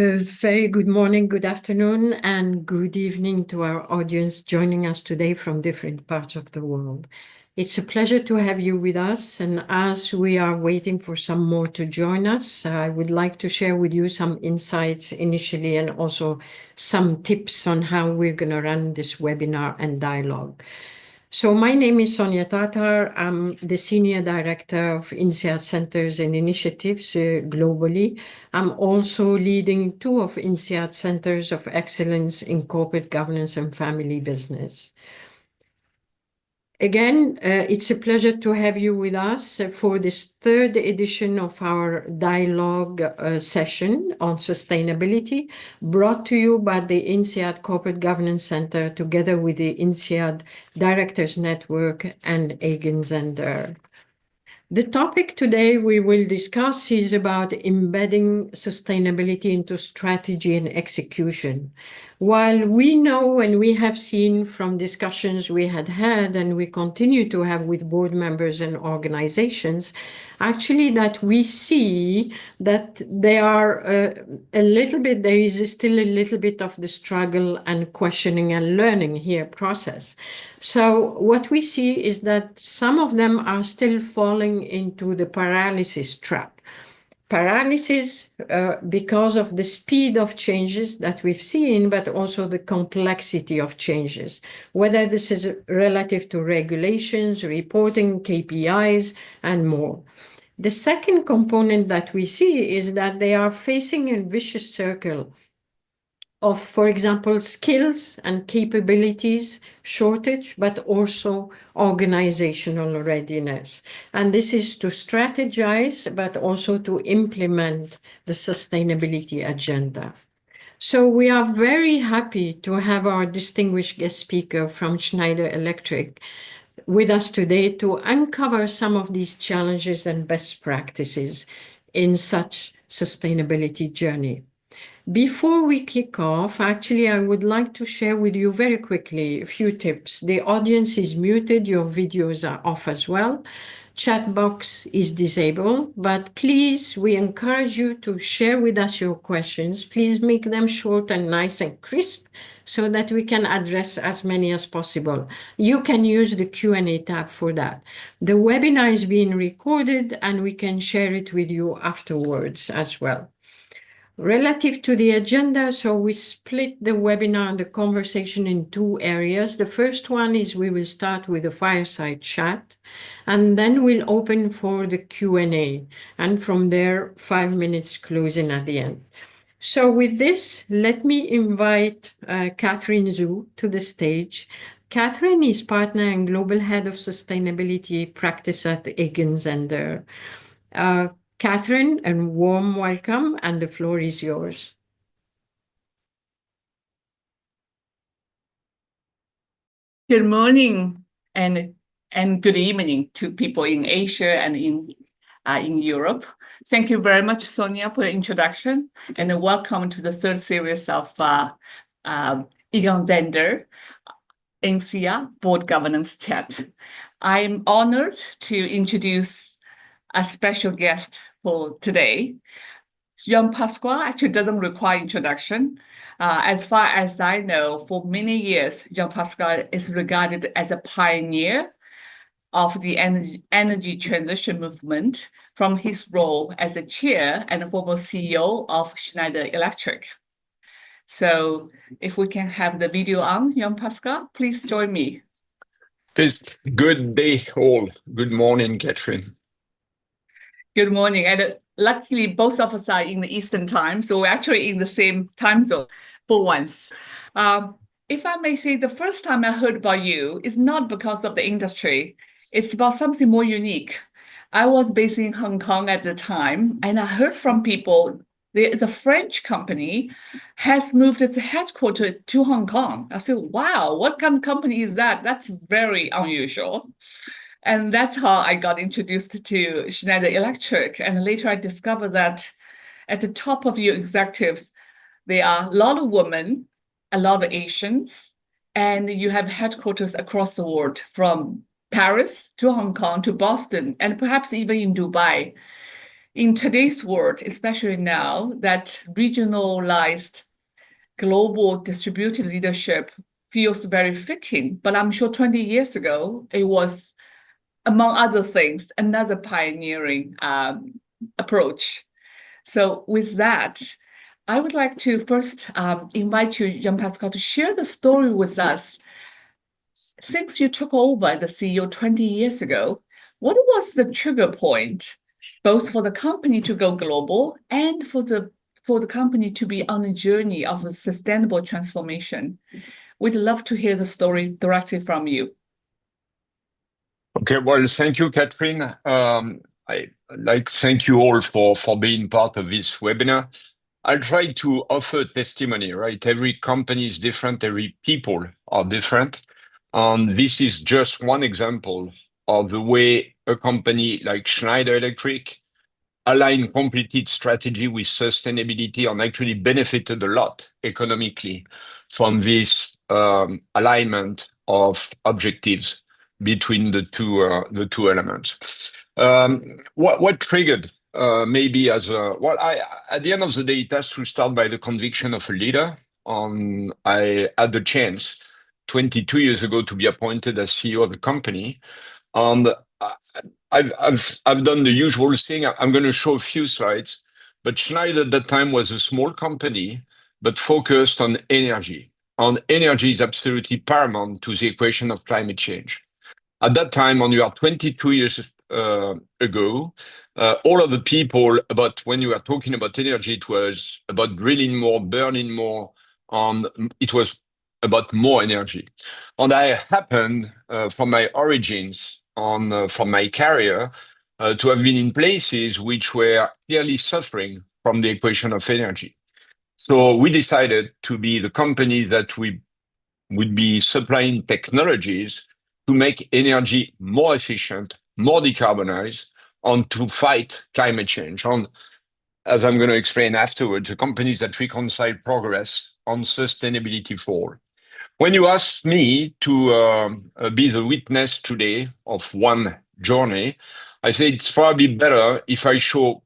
A very good morning, good afternoon, and good evening to our audience joining us today from different parts of the world. It's a pleasure to have you with us, and as we are waiting for some more to join us, I would like to share with you some insights initially and also some tips on how we're going to run this webinar and dialogue. So my name is Sonia Tatar. I'm the Senior Director of INSEAD Centers and Initiatives globally. I'm also leading two of INSEAD Centers of Excellence in Corporate Governance and Family Business. Again, it's a pleasure to have you with us for this third edition of our dialogue session on sustainability, brought to you by the INSEAD Corporate Governance Center together with the INSEAD Directors Network and Egon Zehnder. The topic today we will discuss is about embedding sustainability into strategy and execution. While we know and we have seen from discussions we had and we continue to have with board members and organizations, actually that we see that there are there is still a little bit of the struggle and questioning and learning here process. So what we see is that some of them are still falling into the paralysis trap. Paralysis because of the speed of changes that we've seen, but also the complexity of changes, whether this is relative to regulations, reporting, KPIs, and more. The second component that we see is that they are facing a vicious circle of, for example, skills and capabilities shortage, but also organizational readiness. And this is to strategize, but also to implement the sustainability agenda. So we are very happy to have our distinguished guest speaker from Schneider Electric with us today to uncover some of these challenges and best practices in such sustainability journey. Before we kick off, actually, I would like to share with you very quickly a few tips. The audience is muted, your videos are off as well. Chat box is disabled, but please, we encourage you to share with us your questions. Please make them short and nice and crisp so that we can address as many as possible. You can use the Q&A tab for that. The webinar is being recorded and we can share it with you afterwards as well. Relative to the agenda, so we split the webinar and the conversation in two areas. The first one is we will start with a fireside chat, and then we'll open for the Q&A. And from there, 5 minutes closing at the end. So with this, let me invite Catherine Zhu to the stage. Catherine is partner and global head of sustainability practice at Egon Zehnder. Catherine, a warm welcome, and the floor is yours. Good morning and good evening to people in Asia and in Europe. Thank you very much, Sonia, for the introduction, and welcome to the third series of Egon Zehnder INSEAD Board Governance Chat. I'm honored to introduce a special guest for today. Jean-Pascal actually doesn't require introduction. As far as I know, for many years, Jean-Pascal is regarded as a pioneer of the energy transition movement from his role as a chair and a former CEO of Schneider Electric. So if we can have the video on, Jean-Pascal, please join me. Good day all. Good morning, Catherine. Good morning. And luckily, both of us are in the Eastern time, so we're actually in the same time zone for once. If I may say, the first time I heard about you is not because of the industry. It's about something more unique. I was based in Hong Kong at the time, and I heard from people, there is a French company has moved its headquarters to Hong Kong. I said, wow, what kind of company is that? That's very unusual. And that's how I got introduced to Schneider Electric. And later I discovered that at the top of your executives, there are a lot of women, a lot of Asians, and you have headquarters across the world, from Paris to Hong Kong to Boston, and perhaps even in Dubai. in today's world, especially now that regionalized global distributed leadership feels very fitting, but I'm sure 20 years ago, it was, among other things, another pioneering approach. So with that, I would like to first invite you, Jean-Pascal, to share the story with us. Since you took over the CEO 20 years ago, what was the trigger point, both for the company to go global and for the company to be on a journey of a sustainable transformation? We'd love to hear the story directly from you. Okay, well, thank you, Catherine. I like to thank you all for being part of this webinar. I'll try to offer testimony, right? Every company is different, every people are different. And this is just one example of the way a company like Schneider Electric aligned completely its strategy with sustainability and actually benefited a lot economically from this alignment of objectives between the two elements. What triggered maybe as a well, at the end of the day, it has to start by the conviction of a leader. I had the chance 22 years ago to be appointed as CEO of the company, and I've done the usual thing. I'm going to show a few slides, but Schneider at that time was a small company, but focused on energy. And energy is absolutely paramount to the equation of climate change. At that time, when you are 22 years ago, all of the people when you were talking about energy, it was about drilling more, burning more, and it was about more energy. And I happened, from my origins, from my career, to have been in places which were clearly suffering from the equation of energy. So we decided to be the company that we would be supplying technologies to make energy more efficient, more decarbonized, and to fight climate change. And as I'm going to explain afterwards, the companies that reconcile progress on sustainability for all. When you ask me to be the witness today of one journey, I say it's probably better if I show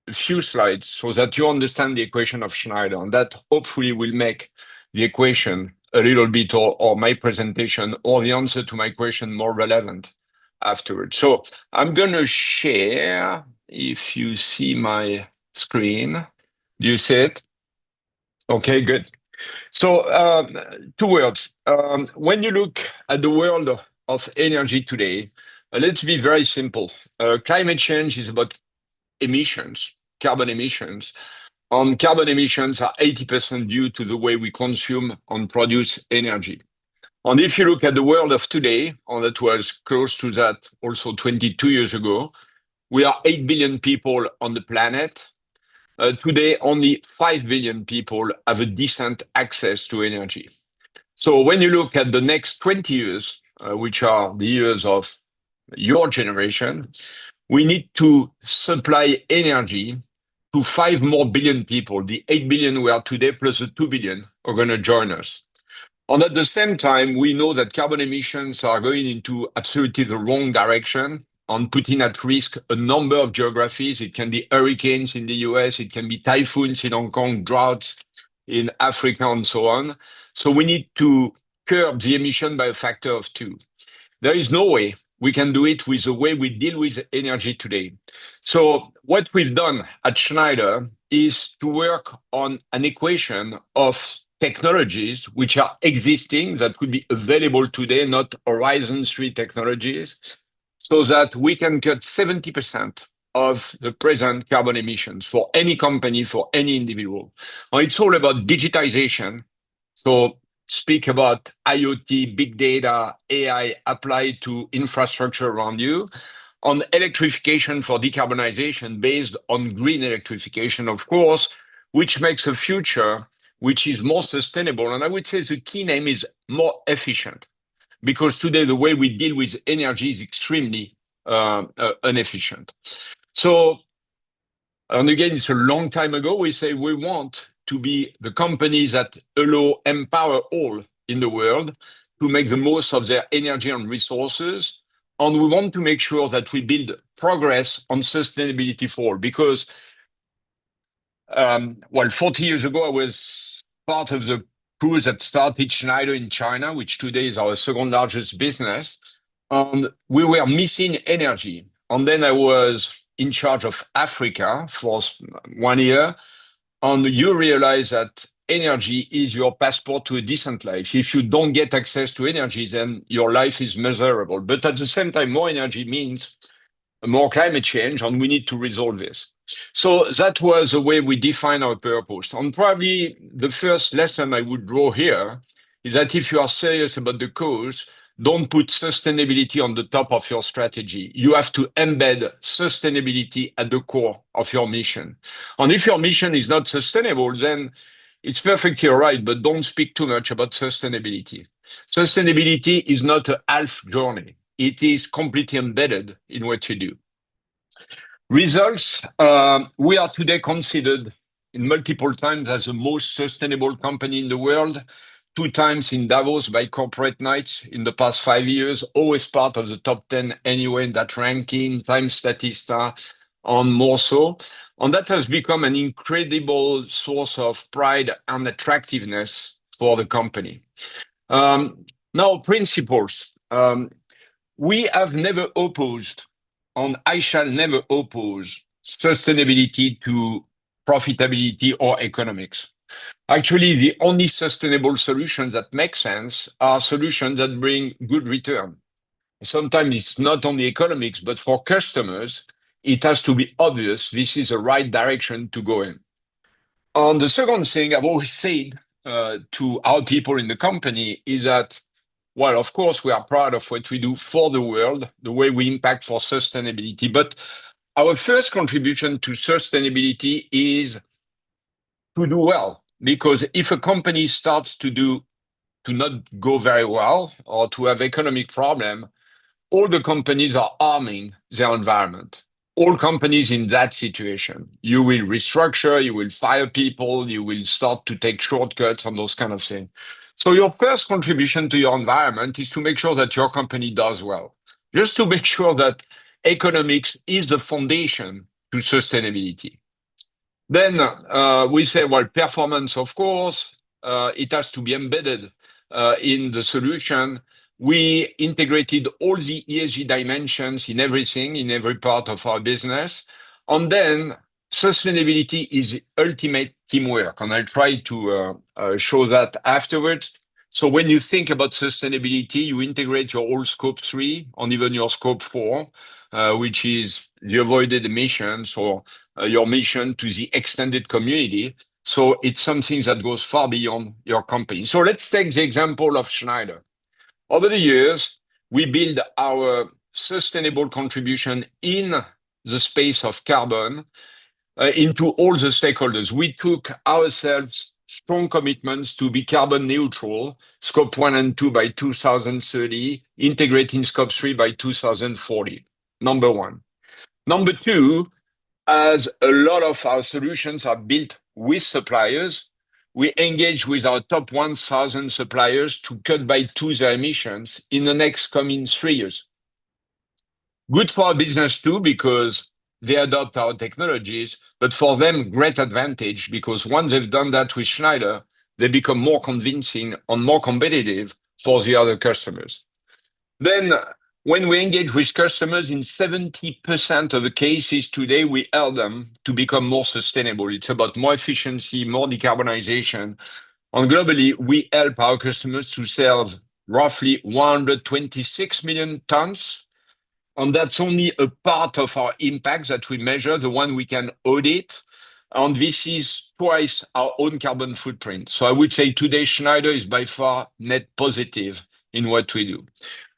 a few slides so that you understand the equation of Schneider, and that hopefully will make the equation a little bit, or my presentation or the answer to my question more relevant afterwards. So I'm going to share, if you see my screen. Do you see it? Okay, good. So 2 words. When you look at the world of energy today, let's be very simple. Climate change is about emissions, carbon emissions. Carbon emissions are 80% due to the way we consume and produce energy. And if you look at the world of today, and that was close to that also 22 years ago, we are 8 billion people on the planet. Today, only 5 billion people have a decent access to energy. So when you look at the next 20 years, which are the years of your generation, we need to supply energy to 5 more billion people. The 8 billion we are today plus the 2 billion are going to join us. And at the same time, we know that carbon emissions are going into absolutely the wrong direction and putting at risk a number of geographies. It can be hurricanes in the US, it can be typhoons in Hong Kong, droughts in Africa, and so on. So we need to curb the emission by a factor of 2. There is no way we can do it with the way we deal with energy today. So what we've done at Schneider is to work on an equation of technologies which are existing, that could be available today, not Horizon 3 technologies, so that we can cut 70% of the present carbon emissions for any company, for any individual. And it's all about digitization. So speak about IoT, big data, AI applied to infrastructure around you, on electrification for decarbonization based on green electrification, of course, which makes a future which is more sustainable. And I would say the key name is more efficient, because today the way we deal with energy is extremely inefficient. So, and again, it's a long time ago, we say we want to be the companies that empower all in the world to make the most of their energy and resources, And we want to make sure that we build progress on sustainability for all, because, 40 years ago, I was part of the crew that started Schneider in China, which today is our second largest business. And we were missing energy. And then I was in charge of Africa for 1 year. And you realize that energy is your passport to a decent life. If you don't get access to energy, then your life is miserable. But at the same time, more energy means more climate change, and we need to resolve this. So that was the way we define our purpose. And probably the first lesson I would draw here is that if you are serious about the cause, don't put sustainability on the top of your strategy. You have to embed sustainability at the core of your mission. And if your mission is not sustainable, then it's perfectly all right, but don't speak too much about sustainability. Sustainability is not a half journey. It is completely embedded in what you do. Results, we are today considered in multiple times as the most sustainable company in the world, 2 times in Davos by Corporate Knights in the past 5 years, always part of the top 10 anyway in that ranking, Time Statista, and more so. And that has become an incredible source of pride and attractiveness for the company. Now, principles. We have never opposed, and I shall never oppose, sustainability to profitability or economics. Actually, the only sustainable solutions that make sense are solutions that bring good return. Sometimes it's not only economics, but for customers, it has to be obvious this is the right direction to go in. And the second thing I've always said to our people in the company is that, well, of course, we are proud of what we do for the world, the way we impact for sustainability. But our first contribution to sustainability is to do well. Because if a company starts to not go very well or to have economic problem, all the companies are harming their environment. All companies in that situation, you will restructure, you will fire people, you will start to take shortcuts and those kind of things. So your first contribution to your environment is to make sure that your company does well. Just to make sure that economics is the foundation to sustainability. Then we say, well, performance, of course, it has to be embedded in the solution. We integrated all the ESG dimensions in everything, in every part of our business. And then sustainability is ultimate teamwork. And I'll try to show that afterwards. So when you think about sustainability, you integrate your whole scope 3 and even your scope 4, which is the avoided emissions or your mission to the extended community. So it's something that goes far beyond your company. So let's take the example of Schneider. Over the years, we build our sustainable contribution in the space of carbon into all the stakeholders. We took ourselves strong commitments to be carbon neutral, scope 1 and 2 by 2030, integrating scope 3 by 2040. Number one. Number two, as a lot of our solutions are built with suppliers, we engage with our top 1,000 suppliers to cut by 2 their emissions in the next coming 3 years. Good for our business too, because they adopt our technologies, but for them, great advantage, because once they've done that with Schneider, they become more convincing and more competitive for the other customers. Then, when we engage with customers, in 70% of the cases today, we help them to become more sustainable. It's about more efficiency, more decarbonization. And globally, we help our customers to save roughly 126 million tons. And that's only a part of our impact that we measure, the one we can audit. And this is twice our own carbon footprint. So I would say today, Schneider is by far net positive in what we do.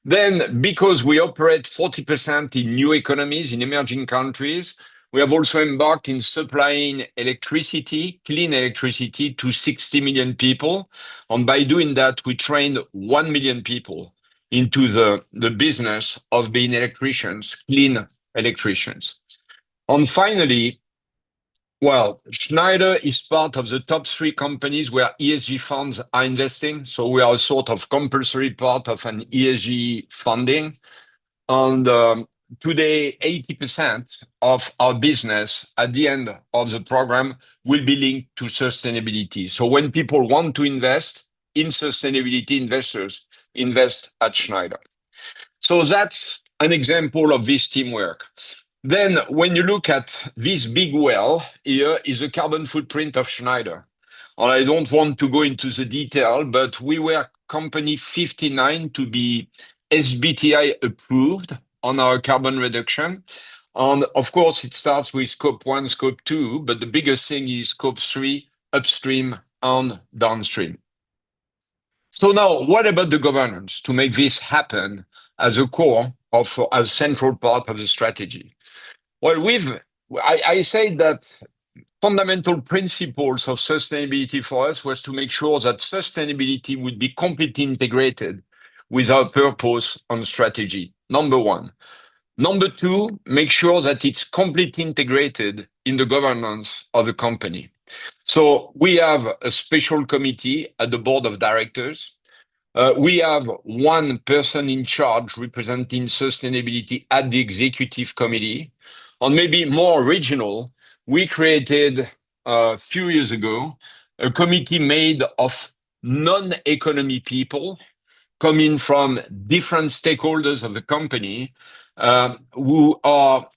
Then, because we operate 40% in new economies, in emerging countries, we have also embarked in supplying electricity, clean electricity, to 60 million people. And by doing that, we trained 1 million people into the business of being electricians, clean electricians. And finally, well, Schneider is part of the top 3 companies where ESG funds are investing. So we are a sort of compulsory part of an ESG funding. And today, 80% of our business at the end of the program will be linked to sustainability. So when people want to invest in sustainability, investors invest at Schneider. So that's an example of this teamwork. Then when you look at this big well, here is the carbon footprint of Schneider. And I don't want to go into the detail, but we were company 59 to be SBTi approved on our carbon reduction. And of course, it starts with scope 1, scope 2, but the biggest thing is scope 3, upstream and downstream. So now, what about the governance to make this happen as a core of, as central part of the strategy? Well, I say that fundamental principles of sustainability for us was to make sure that sustainability would be completely integrated with our purpose and strategy. Number one. Number two, make sure that it's completely integrated in the governance of the company. So we have a special committee at the board of directors. We have one person in charge representing sustainability at the executive committee. And maybe more original, we created a few years ago a committee made of non-economy people coming from different stakeholders of the company who are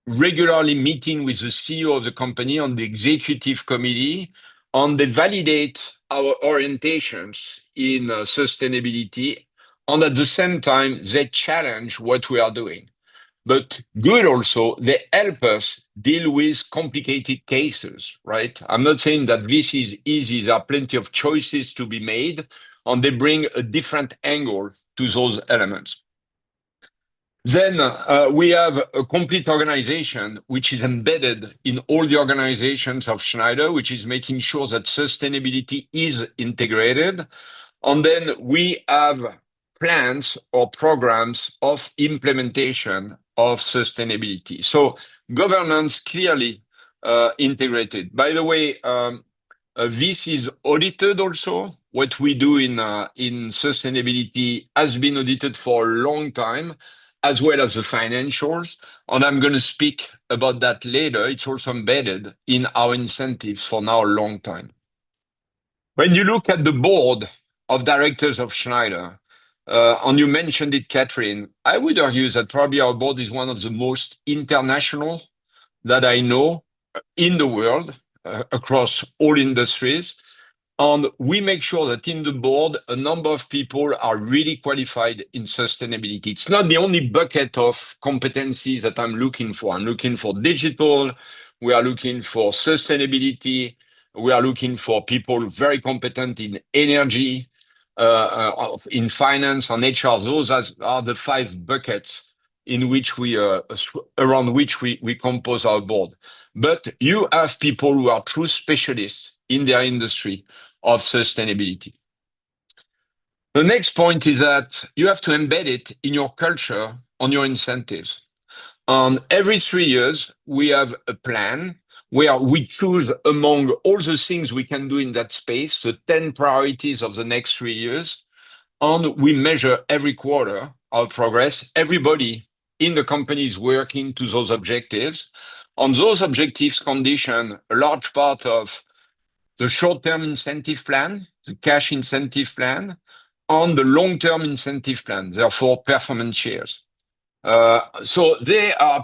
regularly meeting with the CEO of the company on the executive committee, and they validate our orientations in sustainability, and at the same time, they challenge what we are doing. But good also, they help us deal with complicated cases, right? I'm not saying that this is easy. There are plenty of choices to be made, and they bring a different angle to those elements. Then we have a complete organization which is embedded in all the organizations of Schneider, which is making sure that sustainability is integrated. And then we have plans or programs of implementation of sustainability. So governance clearly integrated. By the way, this is audited also. What we do in sustainability has been audited for a long time, as well as the financials. And I'm going to speak about that later. It's also embedded in our incentives for now a long time. When you look at the board of directors of Schneider, and you mentioned it, Catherine, I would argue that probably our board is one of the most international that I know in the world across all industries. And we make sure that in the board, a number of people are really qualified in sustainability. It's not the only bucket of competencies that I'm looking for. I'm looking for digital. We are looking for sustainability. We are looking for people very competent in energy, in finance and HR. Those are the 5 buckets in which around which we compose our board. But you have people who are true specialists in their industry of sustainability. The next point is that you have to embed it in your culture on your incentives. Every 3 years, we have a plan where we choose among all the things we can do in that space, the 10 priorities of the next 3 years, and we measure every quarter our progress. Everybody in the company is working to those objectives. On those objectives condition a large part of the short-term incentive plan, the cash incentive plan, and the long-term incentive plan, therefore performance shares. So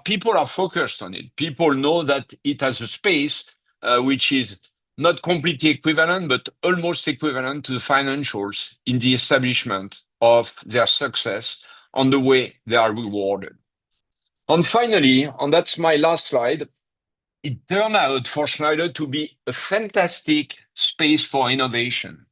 people are focused on it. People know that it has a space which is not completely equivalent, but almost equivalent to the financials in the establishment of their success on the way they are rewarded. And finally, and that's my last slide, it turned out for Schneider to be a fantastic space for innovation.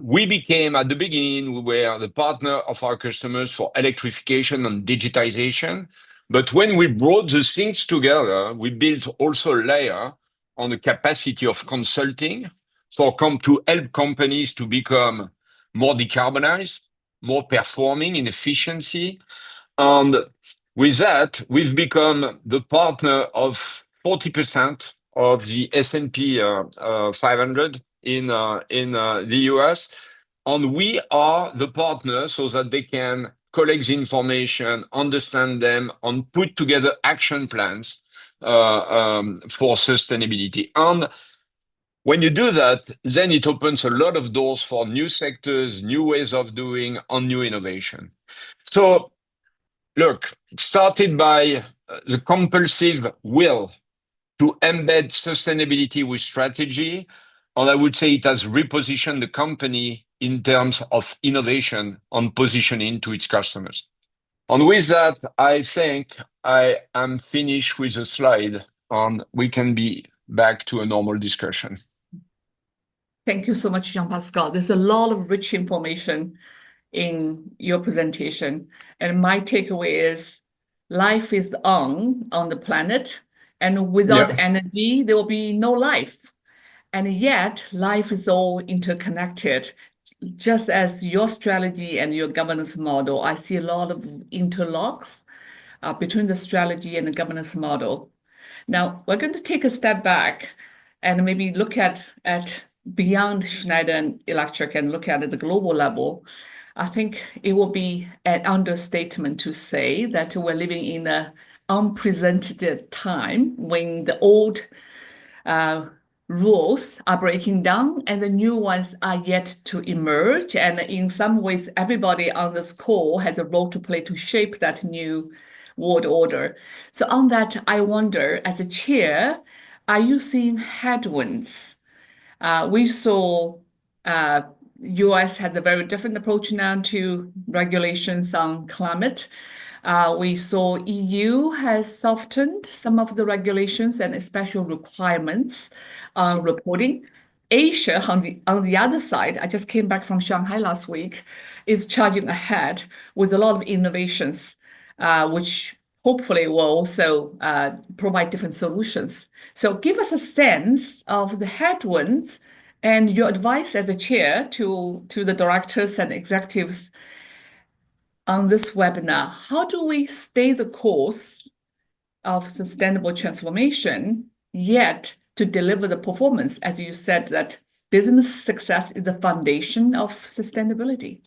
We became, at the beginning, we were the partner of our customers for electrification and digitization. But when we brought the things together, we built also a layer on the capacity of consulting to help companies to become more decarbonized, more performing in efficiency. And with that, we've become the partner of 40% of the S&P 500 in the US. And we are the partner so that they can collect the information, understand them, and put together action plans for sustainability. And when you do that, then it opens a lot of doors for new sectors, new ways of doing, and new innovation. So, look, it started by the compulsive will to embed sustainability with strategy. And I would say it has repositioned the company in terms of innovation and positioning to its customers. And with that, I think I am finished with the slide, and we can be back to a normal discussion. Thank you so much, Jean-Pascal. There's a lot of rich information in your presentation. And my takeaway is life is on the planet, and without energy, there will be no life. And yet, life is all interconnected. Just as your strategy and your governance model, I see a lot of interlocks between the strategy and the governance model. Now, we're going to take a step back and maybe look at beyond Schneider Electric and look at the global level. I think it will be an understatement to say that we're living in an unprecedented time when the old rules are breaking down and the new ones are yet to emerge. And in some ways, everybody on this call has a role to play to shape that new world order. So on that, I wonder, as a chair, are you seeing headwinds? We saw US has a very different approach now to regulations on climate. We saw EU has softened some of the regulations and special requirements on reporting. Asia, on the other side, I just came back from Shanghai last week, is charging ahead with a lot of innovations, which hopefully will also provide different solutions. So give us a sense of the headwinds and your advice as a chair to the directors and executives on this webinar. How do we stay the course of sustainable transformation, yet to deliver the performance, as you said, that business success is the foundation of sustainability?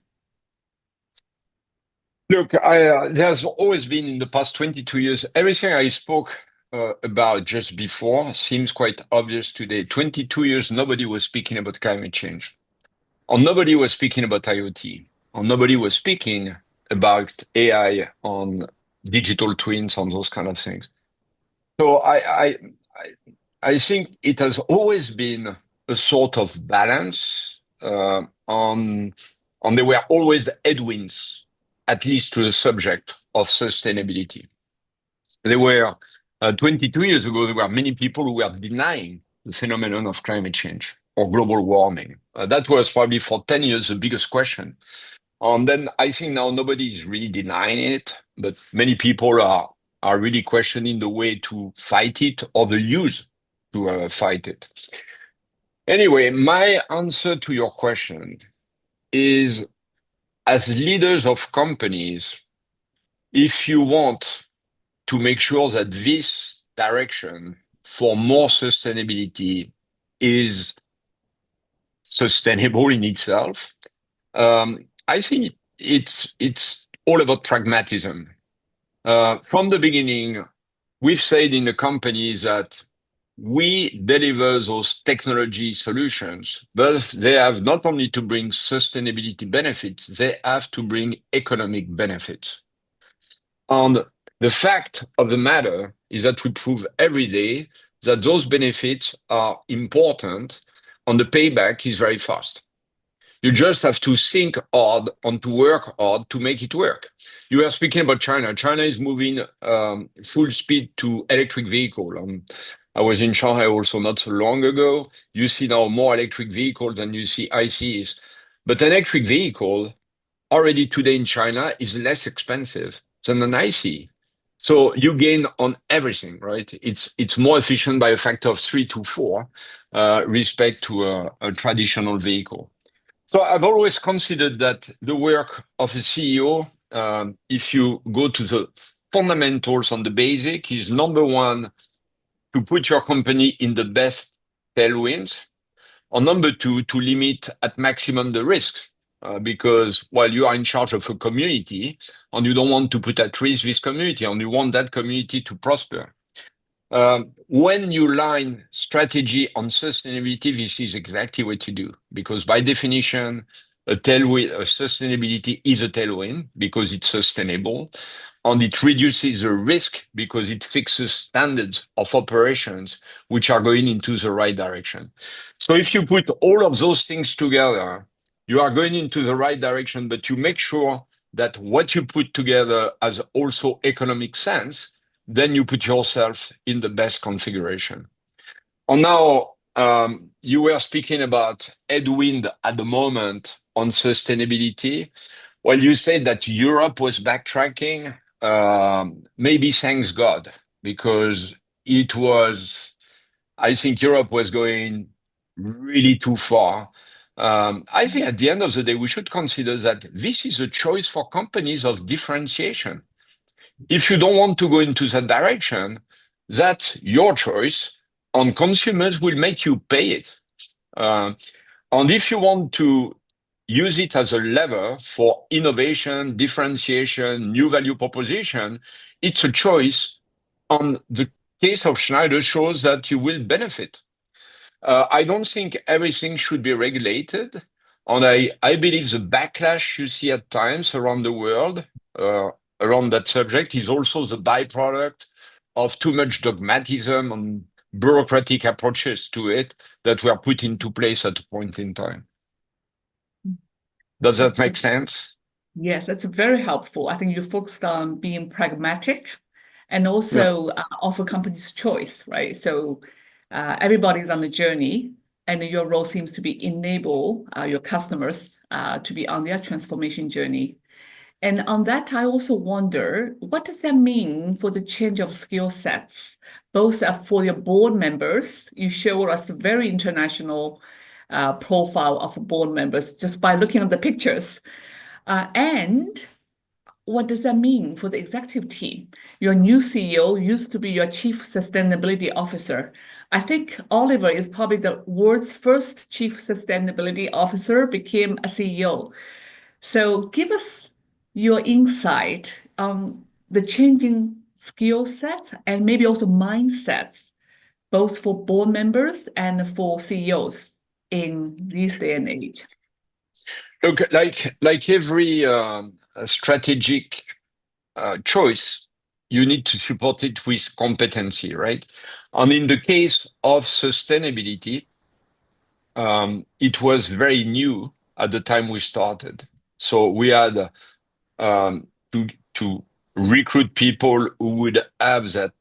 Look, there's always been in the past 22 years, everything I spoke about just before seems quite obvious today. 22 years, nobody was speaking about climate change, or nobody was speaking about IoT, or nobody was speaking about AI on digital twins, on those kind of things. So I think it has always been a sort of balance on there were always headwinds, at least to the subject of sustainability. There were 22 years ago, there were many people who were denying the phenomenon of climate change or global warming. That was probably for 10 years the biggest question. And then I think now nobody is really denying it, but many people are really questioning the way to fight it or the use to fight it. Anyway, my answer to your question is, as leaders of companies, if you want to make sure that this direction for more sustainability is sustainable in itself, I think it's all about pragmatism. From the beginning, we've said in the company that we deliver those technology solutions, but they have not only to bring sustainability benefits, they have to bring economic benefits. And the fact of the matter is that we prove every day that those benefits are important and the payback is very fast. You just have to think hard and to work hard to make it work. You are speaking about China. China is moving full speed to electric vehicle. I was in Shanghai also not so long ago. You see now more electric vehicles than you see ICEs. But an electric vehicle already today in China is less expensive than an ICE. So you gain on everything, right? It's more efficient by a factor of 3 to 4 respect to a traditional vehicle. So I've always considered that the work of a CEO, if you go to the fundamentals on the basic, is number one, to put your company in the best tailwinds, or number two, to limit at maximum the risks because, well, you are in charge of a community and you don't want to put at risk this community and you want that community to prosper. When you line strategy on sustainability, this is exactly what you do, because by definition, sustainability is a tailwind because it's sustainable, and it reduces the risk because it fixes standards of operations which are going into the right direction. So if you put all of those things together, you are going into the right direction, but you make sure that what you put together has also economic sense, then you put yourself in the best configuration. And now, you were speaking about headwind at the moment on sustainability. Well, you said that Europe was backtracking. Maybe thanks God, because I think Europe was going really too far. I think at the end of the day, we should consider that this is a choice for companies of differentiation. If you don't want to go into that direction, that's your choice, and consumers will make you pay it. And if you want to use it as a lever for innovation, differentiation, new value proposition, it's a choice. And the case of Schneider shows that you will benefit. I don't think everything should be regulated. And I believe the backlash you see at times around the world around that subject is also the byproduct of too much dogmatism and bureaucratic approaches to it that were put into place at a point in time. Does that make sense? Yes, that's very helpful. I think you focused on being pragmatic and also offer companies choice, right? So everybody's on the journey, and your role seems to be enable your customers to be on their transformation journey. And on that, I also wonder, what does that mean for the change of skill sets, both for your board members? You showed us a very international profile of board members just by looking at the pictures. And what does that mean for the executive team? Your new CEO used to be your chief sustainability officer. I think Oliver is probably the world's first chief sustainability officer, became a CEO. So give us your insight on the changing skill sets and maybe also mindsets, both for board members and for CEOs in this day and age. Look, like every strategic choice, you need to support it with competency, right? And in the case of sustainability, it was very new at the time we started. So we had to recruit people who would have that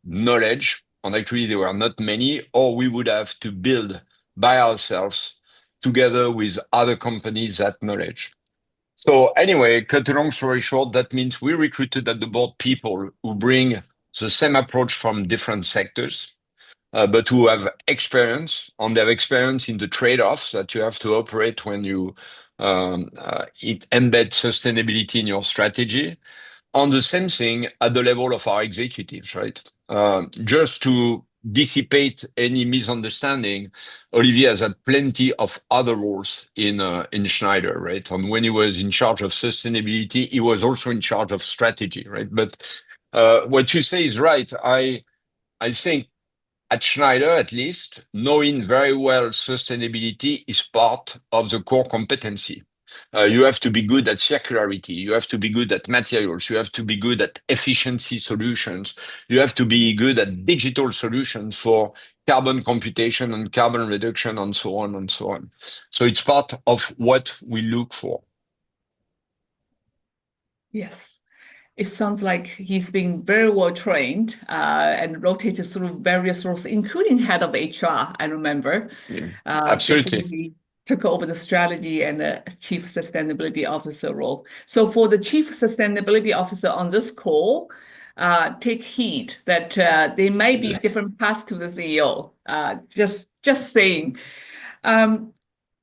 knowledge, and actually there were not many, or we would have to build by ourselves together with other companies that knowledge. So anyway, cut a long story short, that means we recruited at the board people who bring the same approach from different sectors, but who have experience, and they have experience in the trade-offs that you have to operate when you embed sustainability in your strategy. On the same thing at the level of our executives, right? Just to dissipate any misunderstanding, Olivier has had plenty of other roles in Schneider, right? And when he was in charge of sustainability, he was also in charge of strategy, right? But what you say is right. I think at Schneider, at least, knowing very well sustainability is part of the core competency. You have to be good at circularity. You have to be good at materials. You have to be good at efficiency solutions. You have to be good at digital solutions for carbon computation and carbon reduction and so on and so on. So it's part of what we look for. Yes. It sounds like he's been very well trained and rotated through various roles, including head of HR, I remember. Yeah, absolutely. Before he took over the strategy and the chief sustainability officer role. So for the chief sustainability officer on this call, take heed that there may be different paths to the CEO. Just saying.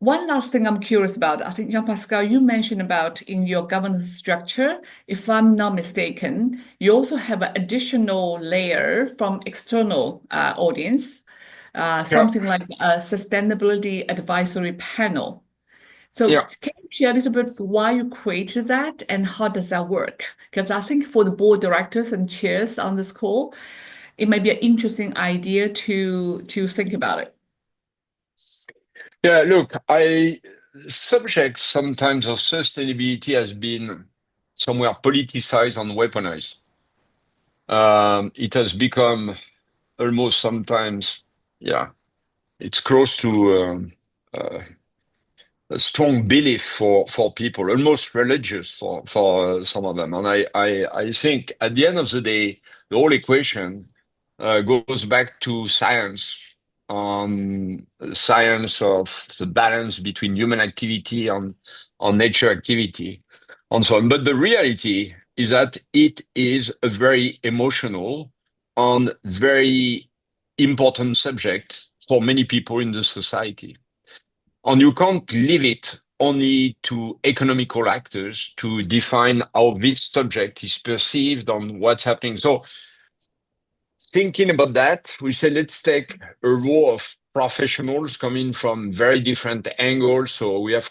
One last thing I'm curious about, I think, Jean-Pascal, you mentioned about in your governance structure, if I'm not mistaken, you also have an additional layer from external audience, something like a sustainability advisory panel. So Yeah. can you share a little bit why you created that and how does that work? Because I think for the board directors and chairs on this call, it might be an interesting idea to think about it. Yeah, look, subject sometimes of sustainability has been somewhere politicized and weaponized. It has become almost sometimes, yeah, it's close to a strong belief for people, almost religious for some of them. And I think at the end of the day, the whole equation goes back to science, science of the balance between human activity and on nature activity, and so on. But the reality is that it is a very emotional and very important subject for many people in the society. And you can't leave it only to economical actors to define how this subject is perceived on what's happening. So thinking about that, we said, let's take a row of professionals coming from very different angles. So we have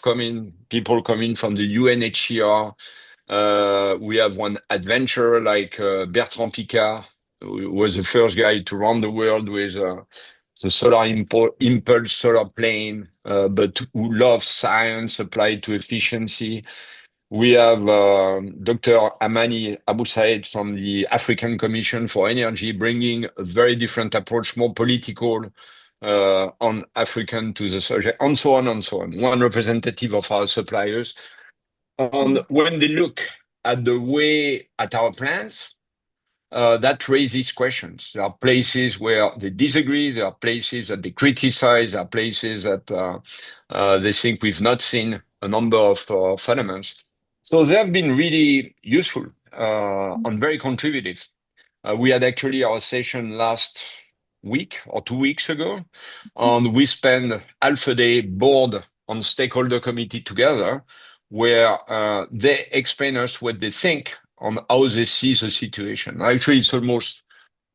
people coming from the UNHCR. We have one adventurer like Bertrand Piccard, who was the first guy to run the world with the solar impulse solar plane, but who loves science applied to efficiency. We have Dr. Amani Abu Said from the African Commission for Energy, bringing a very different approach, more political on African to the subject, and so on and so on. One representative of our suppliers. And when they look at the way at our plans, that raises questions. There are places where they disagree. There are places that they criticize. There are places that they think we've not seen a number of elements. So they have been really useful and very contributive. We had actually our session last week or 2 weeks ago, and we spent half a day board on stakeholder committee together, where they explain us what they think on how they see the situation. Actually, it's almost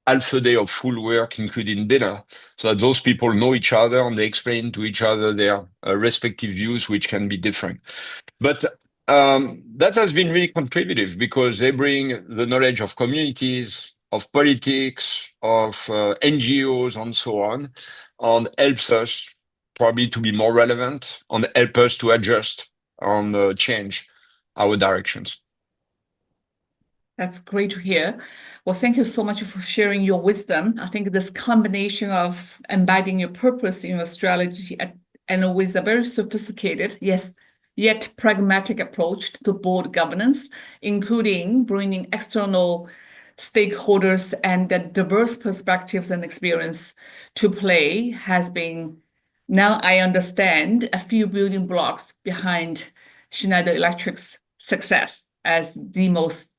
half a day of full work, including dinner, so that those people know each other and they explain to each other their respective views, which can be different. But that has been really contributive because they bring the knowledge of communities, of politics, of NGOs, and so on, and helps us probably to be more relevant and help us to adjust and change our directions. That's great to hear. Well, thank you so much for sharing your wisdom. I think this combination of embedding your purpose in your strategy and with a very sophisticated, yes, yet pragmatic approach to board governance, including bringing external stakeholders and the diverse perspectives and experience to play, has been, now I understand, a few building blocks behind Schneider Electric's success as the most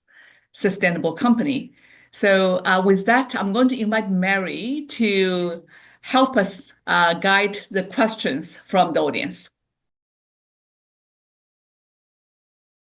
sustainable company. So with that, I'm going to invite Mary to help us guide the questions from the audience.